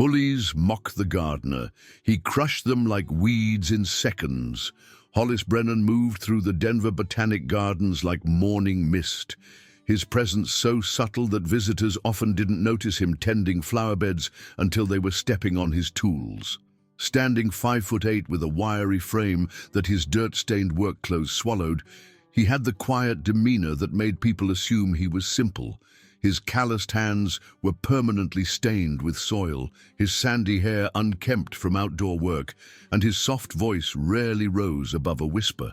Bullies mock the gardener. He crushed them like weeds in seconds. Hollis Brennan moved through the Denver Botanic Gardens like morning mist. His presence so subtle that visitors often didn't notice him tending flower beds until they were stepping on his tools. Standing 5'8" with a wiry frame that his dirt-stained work clothes swallowed, he had the quiet demeanor that made people assume he was simple. His calloused hands were permanently stained with soil, his sandy hair unkempt from outdoor work, and his soft voice rarely rose above a whisper.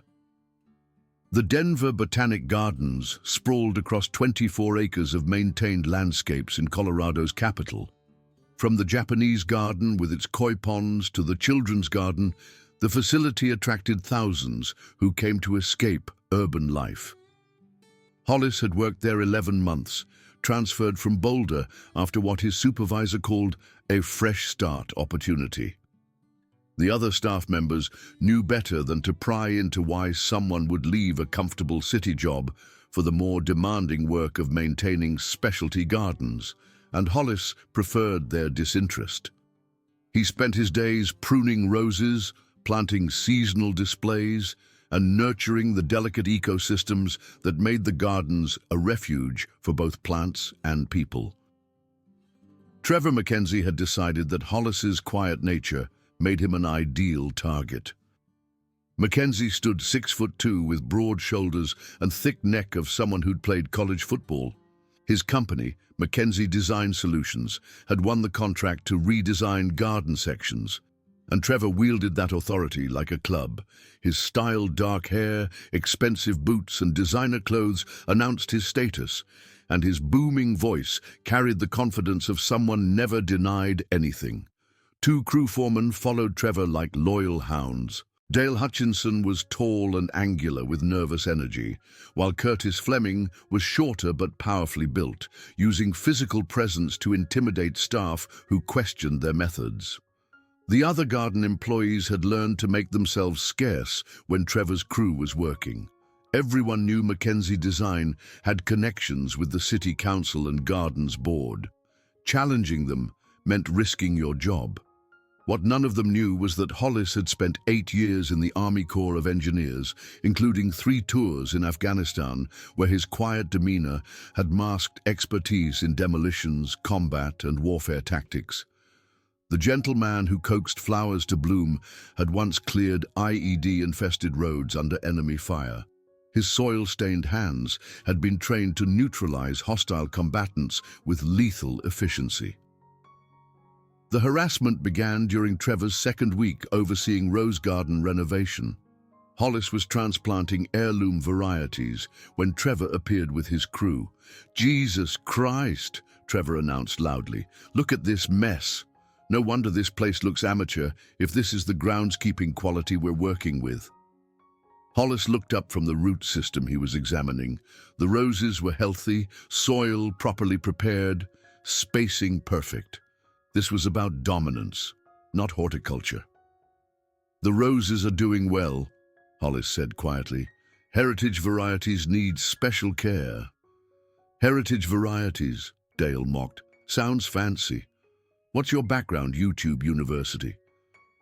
The Denver Botanic Gardens sprawled across 24 acres of maintained landscapes in Colorado's capital. From the Japanese garden with its koi ponds to the children's garden, the facility attracted thousands who came to escape urban life. Hollis had worked there 11 months, transferred from Boulder after what his supervisor called a fresh start opportunity. The other staff members knew better than to pry into why someone would leave a comfortable city job for the more demanding work of maintaining specialty gardens, and Hollis preferred their disinterest. He spent his days pruning roses, planting seasonal displays, and nurturing the delicate ecosystems that made the gardens a refuge for both plants and people. Trevor Mackenzie had decided that Hollis's quiet nature made him an ideal target. Mackenzie stood 6'2" with broad shoulders and thick neck of someone who'd played college football. His company, Mackenzie Design Solutions, had won the contract to redesign garden sections, and Trevor wielded that authority like a club. His styled dark hair, expensive boots, and designer clothes announced his status, and his booming voice carried the confidence of someone never denied anything. Two crew foremen followed Trevor like loyal hounds. Dale Hutchinson was tall and angular with nervous energy, while Curtis Fleming was shorter but powerfully built, using physical presence to intimidate staff who questioned their methods. The other garden employees had learned to make themselves scarce when Trevor's crew was working. Everyone knew Mackenzie Design had connections with the City Council and Gardens Board. Challenging them meant risking your job. What none of them knew was that Hollis had spent 8 years in the Army Corps of Engineers, including 3 tours in Afghanistan, where his quiet demeanor had masked expertise in demolitions, combat, and warfare tactics. The gentle man who coaxed flowers to bloom had once cleared IED-infested roads under enemy fire. His soil-stained hands had been trained to neutralize hostile combatants with lethal efficiency. The harassment began during Trevor's second week overseeing rose garden renovation. Hollis was transplanting heirloom varieties when Trevor appeared with his crew. "Jesus Christ," Trevor announced loudly. "Look at this mess. No wonder this place looks amateur if this is the groundskeeping quality we're working with." Hollis looked up from the root system he was examining. The roses were healthy, soil properly prepared, spacing perfect. This was about dominance, not horticulture. "The roses are doing well," Hollis said quietly. "Heritage varieties need special care." "Heritage varieties," Dale mocked. "Sounds fancy. What's your background, YouTube University?"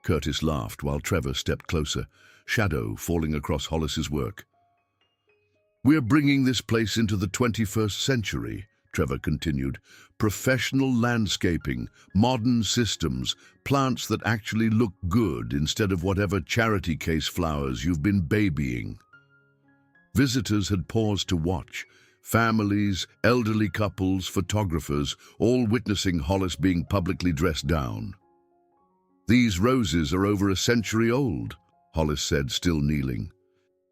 Curtis laughed while Trevor stepped closer, shadow falling across Hollis's work. "We're bringing this place into the 21st century," Trevor continued. "Professional landscaping, modern systems, plants that actually look good instead of whatever charity case flowers you've been babying." Visitors had paused to watch. Families, elderly couples, photographers, all witnessing Hollis being publicly dressed down. "These roses are over a century old," Hollis said, still kneeling.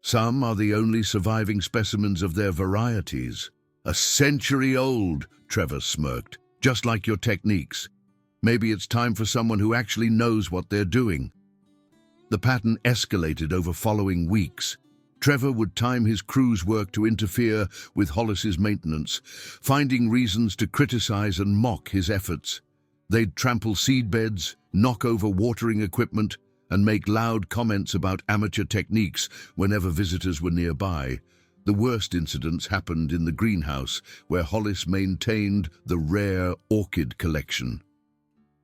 "Some are the only surviving specimens of their varieties." "A century old," Trevor smirked. "Just like your techniques. Maybe it's time for someone who actually knows what they're doing." The pattern escalated over following weeks. Trevor would time his crew's work to interfere with Hollis's maintenance, finding reasons to criticize and mock his efforts. They'd trample seedbeds, knock over watering equipment, and make loud comments about amateur techniques whenever visitors were nearby. The worst incidents happened in the greenhouse, where Hollis maintained the rare orchid collection.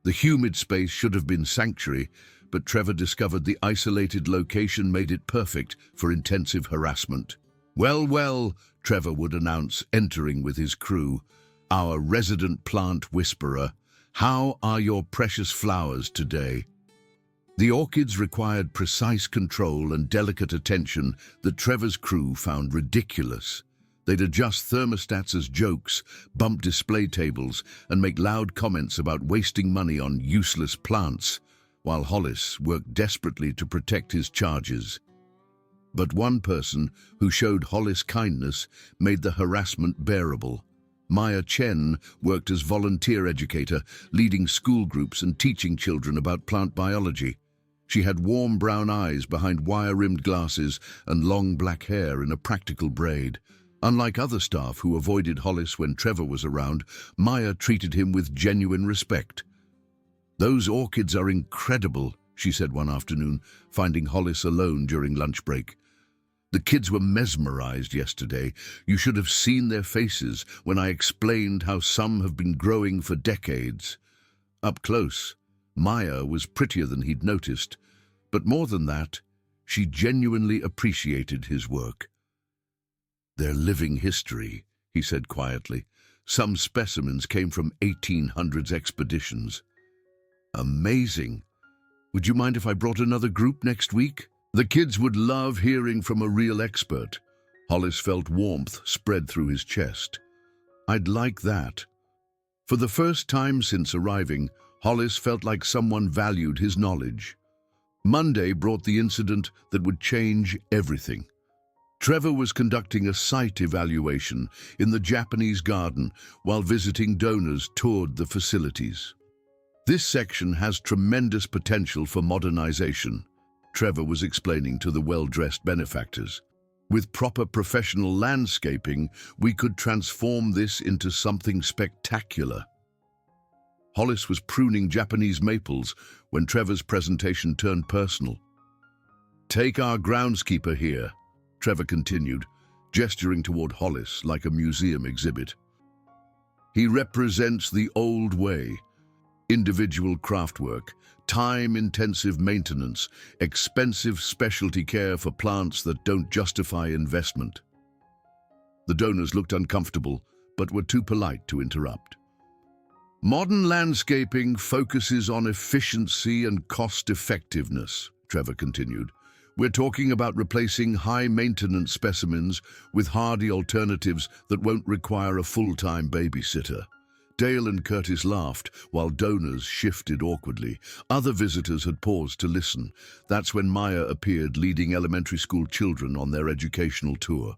The humid space should have been sanctuary, but Trevor discovered the isolated location made it perfect for intensive harassment. "Well, well," Trevor would announce, entering with his crew, "our resident plant whisperer, how are your precious flowers today?" The orchids required precise control and delicate attention that Trevor's crew found ridiculous. They'd adjust thermostats as jokes, bump display tables, and make loud comments about wasting money on useless plants, while Hollis worked desperately to protect his charges. But one person who showed Hollis kindness made the harassment bearable. Maya Chen worked as volunteer educator, leading school groups and teaching children about plant biology. She had warm brown eyes behind wire-rimmed glasses and long black hair in a practical braid. Unlike other staff who avoided Hollis when Trevor was around, Maya treated him with genuine respect. "Those orchids are incredible," she said one afternoon, finding Hollis alone during lunch break. "The kids were mesmerized yesterday. You should have seen their faces when I explained how some have been growing for decades." Up close, Maya was prettier than he'd noticed, but more than that, she genuinely appreciated his work. "They're living history," he said quietly. "Some specimens came from 1800s expeditions." "Amazing. Would you mind if I brought another group next week?" "The kids would love hearing from a real expert." Hollis felt warmth spread through his chest. "I'd like that." For the first time since arriving, Hollis felt like someone valued his knowledge. Monday brought the incident that would change everything. Trevor was conducting a site evaluation in the Japanese garden while visiting donors toured the facilities. "This section has tremendous potential for modernization," Trevor was explaining to the well-dressed benefactors. "With proper professional landscaping, we could transform this into something spectacular." Hollis was pruning Japanese maples when Trevor's presentation turned personal. "Take our groundskeeper here," Trevor continued, gesturing toward Hollis like a museum exhibit. "He represents the old way. Individual craftwork, time-intensive maintenance, expensive specialty care for plants that don't justify investment." The donors looked uncomfortable, but were too polite to interrupt. "Modern landscaping focuses on efficiency and cost-effectiveness," Trevor continued. "We're talking about replacing high-maintenance specimens with hardy alternatives that won't require a full-time babysitter." Dale and Curtis laughed, while donors shifted awkwardly. Other visitors had paused to listen. That's when Maya appeared, leading elementary school children on their educational tour.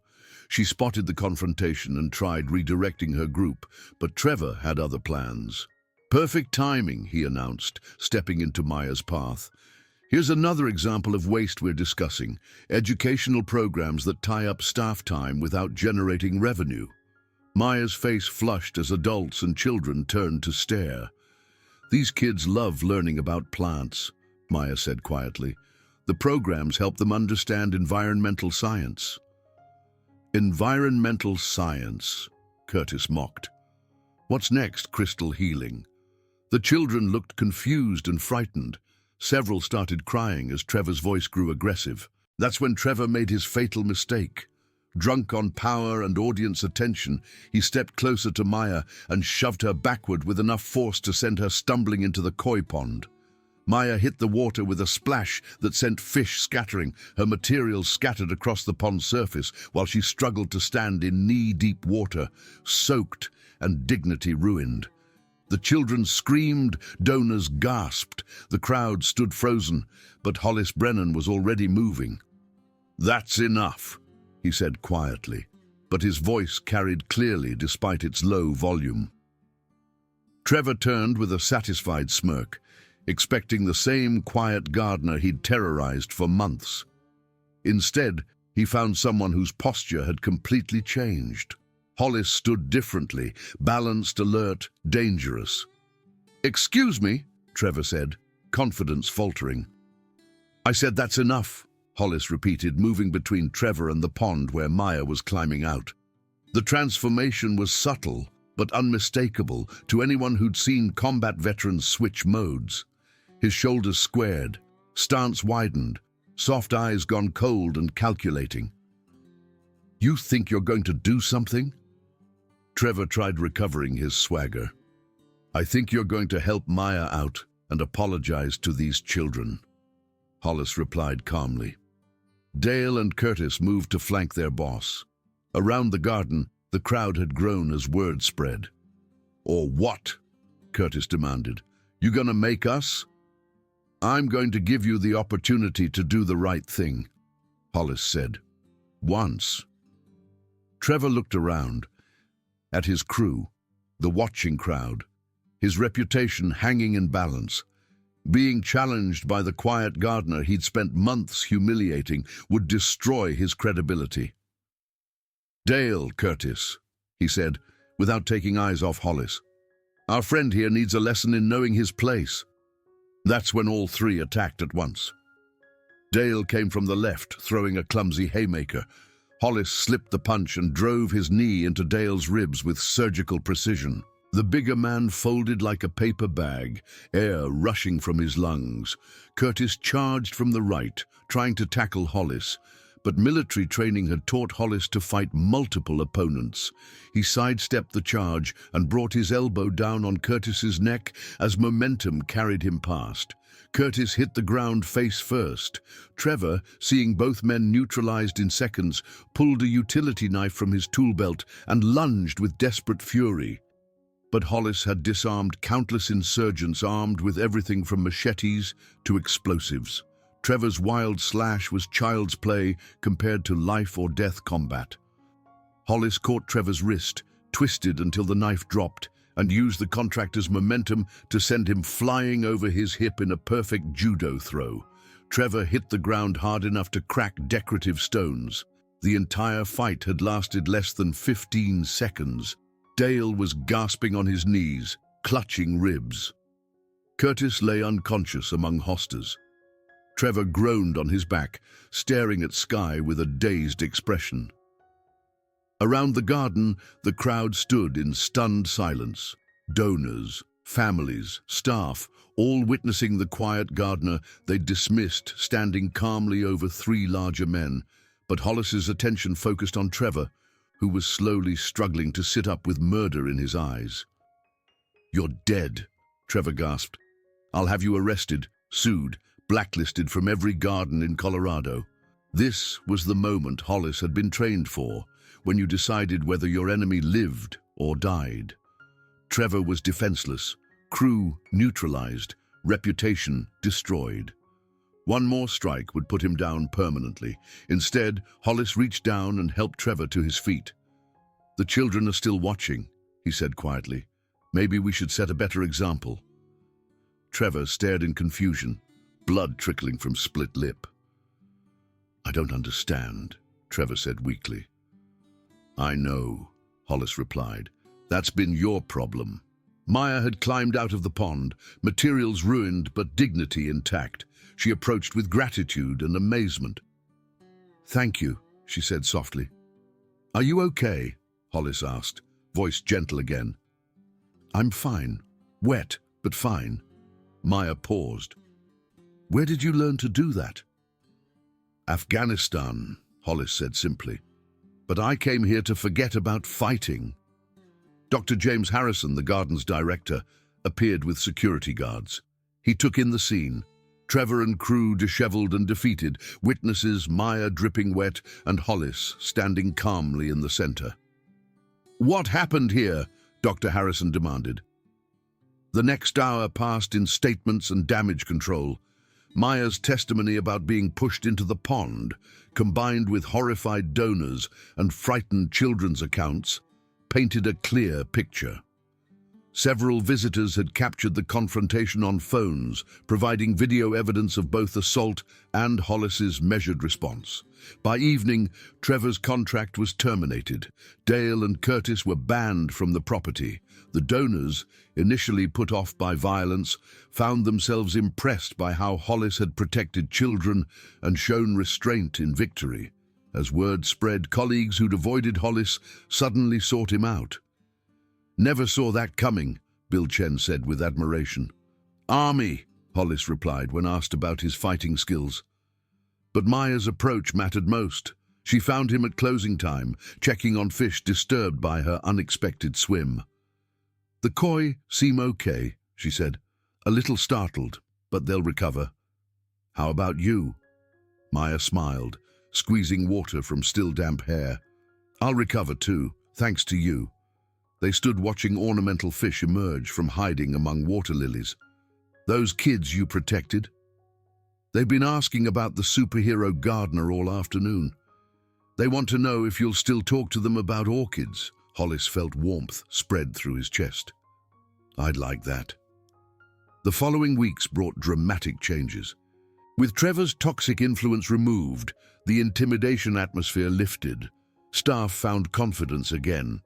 She spotted the confrontation and tried redirecting her group, but Trevor had other plans. "Perfect timing," he announced, stepping into Maya's path. "Here's another example of waste we're discussing: educational programs that tie up staff time without generating revenue." Maya's face flushed as adults and children turned to stare. "These kids love learning about plants," Maya said quietly. "The programs help them understand environmental science." "Environmental science," Curtis mocked. "What's next, crystal healing?" The children looked confused and frightened. Several started crying as Trevor's voice grew aggressive. That's when Trevor made his fatal mistake. Drunk on power and audience attention, he stepped closer to Maya and shoved her backward with enough force to send her stumbling into the koi pond. Maya hit the water with a splash that sent fish scattering. Her materials scattered across the pond's surface while she struggled to stand in knee-deep water, soaked and dignity ruined. The children screamed, donors gasped, the crowd stood frozen, but Hollis Brennan was already moving. "That's enough," he said quietly, but his voice carried clearly despite its low volume. Trevor turned with a satisfied smirk, expecting the same quiet gardener he'd terrorized for months. Instead, he found someone whose posture had completely changed. Hollis stood differently, balanced, alert, dangerous. "Excuse me," Trevor said, confidence faltering. "I said that's enough," Hollis repeated, moving between Trevor and the pond where Maya was climbing out. The transformation was subtle, but unmistakable to anyone who'd seen combat veterans switch modes. His shoulders squared, stance widened, soft eyes gone cold and calculating. "You think you're going to do something?" Trevor tried recovering his swagger. "I think you're going to help Maya out and apologize to these children," Hollis replied calmly. Dale and Curtis moved to flank their boss. Around the garden, the crowd had grown as word spread. "Or what?" Curtis demanded. "You gonna make us?" "I'm going to give you the opportunity to do the right thing," Hollis said. "Once." Trevor looked around at his crew, the watching crowd, his reputation hanging in balance. Being challenged by the quiet gardener he'd spent months humiliating would destroy his credibility. "Dale, Curtis," he said, without taking eyes off Hollis. "Our friend here needs a lesson in knowing his place." That's when all three attacked at once. Dale came from the left, throwing a clumsy haymaker. Hollis slipped the punch and drove his knee into Dale's ribs with surgical precision. The bigger man folded like a paper bag, air rushing from his lungs. Curtis charged from the right, trying to tackle Hollis, but military training had taught Hollis to fight multiple opponents. He sidestepped the charge and brought his elbow down on Curtis's neck as momentum carried him past. Curtis hit the ground face first. Trevor, seeing both men neutralized in seconds, pulled a utility knife from his tool belt and lunged with desperate fury. But Hollis had disarmed countless insurgents armed with everything from machetes to explosives. Trevor's wild slash was child's play compared to life-or-death combat. Hollis caught Trevor's wrist, twisted until the knife dropped, and used the contractor's momentum to send him flying over his hip in a perfect judo throw. Trevor hit the ground hard enough to crack decorative stones. The entire fight had lasted less than 15 seconds. Dale was gasping on his knees, clutching ribs. Curtis lay unconscious among hostas. Trevor groaned on his back, staring at sky with a dazed expression. Around the garden, the crowd stood in stunned silence. Donors, families, staff, all witnessing the quiet gardener they'd dismissed standing calmly over three larger men. But Hollis's attention focused on Trevor, who was slowly struggling to sit up with murder in his eyes. "You're dead," Trevor gasped. "I'll have you arrested, sued, blacklisted from every garden in Colorado." This was the moment Hollis had been trained for, when you decided whether your enemy lived or died. Trevor was defenseless, crew neutralized, reputation destroyed. One more strike would put him down permanently. Instead, Hollis reached down and helped Trevor to his feet. "The children are still watching," he said quietly. "Maybe we should set a better example." Trevor stared in confusion, blood trickling from split lip. "I don't understand," Trevor said weakly. "I know," Hollis replied. "That's been your problem." Maya had climbed out of the pond, materials ruined but dignity intact. She approached with gratitude and amazement. "Thank you," she said softly. "Are you okay?" Hollis asked, voice gentle again. "I'm fine. Wet, but fine." Maya paused. "Where did you learn to do that?" "Afghanistan," Hollis said simply. "But I came here to forget about fighting." Dr. James Harrison, the garden's director, appeared with security guards. He took in the scene. Trevor and crew disheveled and defeated, witnesses Maya dripping wet, and Hollis standing calmly in the center. "What happened here?" Dr. Harrison demanded. The next hour passed in statements and damage control. Maya's testimony about being pushed into the pond, combined with horrified donors and frightened children's accounts, painted a clear picture. Several visitors had captured the confrontation on phones, providing video evidence of both assault and Hollis's measured response. By evening, Trevor's contract was terminated. Dale and Curtis were banned from the property. The donors, initially put off by violence, found themselves impressed by how Hollis had protected children and shown restraint in victory. As word spread, colleagues who'd avoided Hollis suddenly sought him out. Never saw that coming, Bill Chen said with admiration. Army, Hollis replied when asked about his fighting skills. But Maya's approach mattered most. She found him at closing time, checking on fish disturbed by her unexpected swim. The koi seem okay, she said, a little startled, but they'll recover. How about you? Maya smiled, squeezing water from still damp hair. I'll recover too, thanks to you. They stood watching ornamental fish emerge from hiding among water lilies. Those kids you protected? They've been asking about the superhero gardener all afternoon. They want to know if you'll still talk to them about orchids. Hollis felt warmth spread through his chest. I'd like that. The following weeks brought dramatic changes. With Trevor's toxic influence removed, the intimidation atmosphere lifted. Staff found confidence again.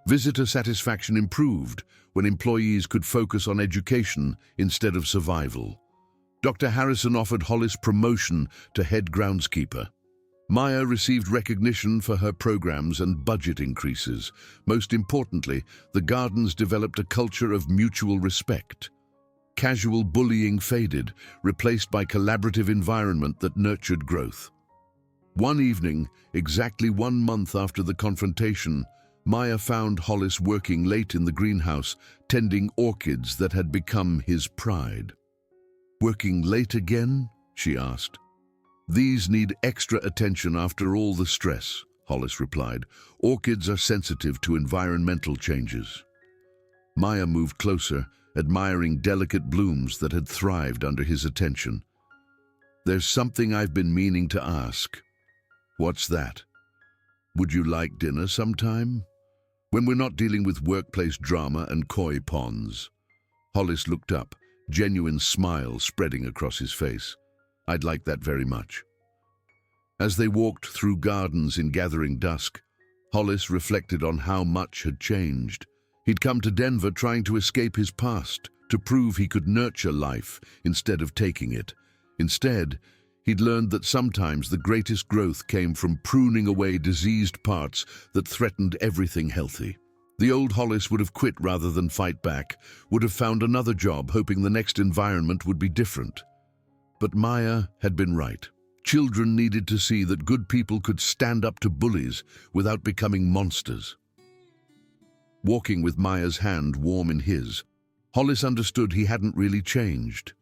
Visitor satisfaction improved when employees could focus on education instead of survival. Dr. Harrison offered Hollis promotion to head groundskeeper. Maya received recognition for her programs and budget increases. Most importantly, the gardens developed a culture of mutual respect. Casual bullying faded, replaced by collaborative environment that nurtured growth. One evening, exactly 1 month after the confrontation, Maya found Hollis working late in the greenhouse, tending orchids that had become his pride. Working late again? She asked. These need extra attention after all the stress, Hollis replied. Orchids are sensitive to environmental changes. Maya moved closer, admiring delicate blooms that had thrived under his attention. There's something I've been meaning to ask. What's that? Would you like dinner sometime? When we're not dealing with workplace drama and koi ponds. Hollis looked up, genuine smile spreading across his face. I'd like that very much. As they walked through gardens in gathering dusk, Hollis reflected on how much had changed. He'd come to Denver trying to escape his past, to prove he could nurture life instead of taking it. Instead, he'd learned that sometimes the greatest growth came from pruning away diseased parts that threatened everything healthy. The old Hollis would have quit rather than fight back, would have found another job hoping the next environment would be different. But Maya had been right. Children needed to see that good people could stand up to bullies without becoming monsters. Walking with Maya's hand warm in his, Hollis understood he hadn't really changed.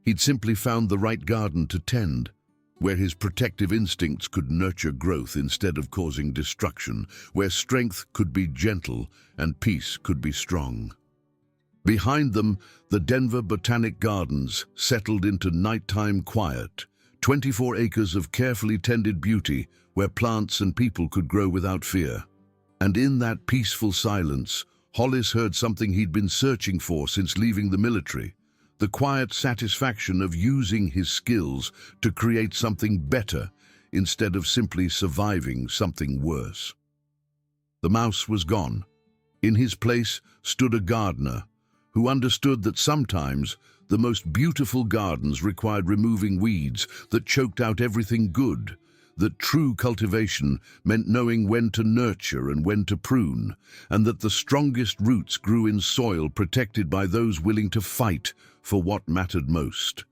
He'd simply found the right garden to tend, where his protective instincts could nurture growth instead of causing destruction, where strength could be gentle and peace could be strong. Behind them, the Denver Botanic Gardens settled into nighttime quiet, 24 acres of carefully tended beauty where plants and people could grow without fear. And in that peaceful silence, Hollis heard something he'd been searching for since leaving the military, the quiet satisfaction of using his skills to create something better instead of simply surviving something worse. The mouse was gone. In his place stood a gardener who understood that sometimes the most beautiful gardens required removing weeds that choked out everything good, that true cultivation meant knowing when to nurture and when to prune, and that the strongest roots grew in soil protected by those willing to fight for what mattered most.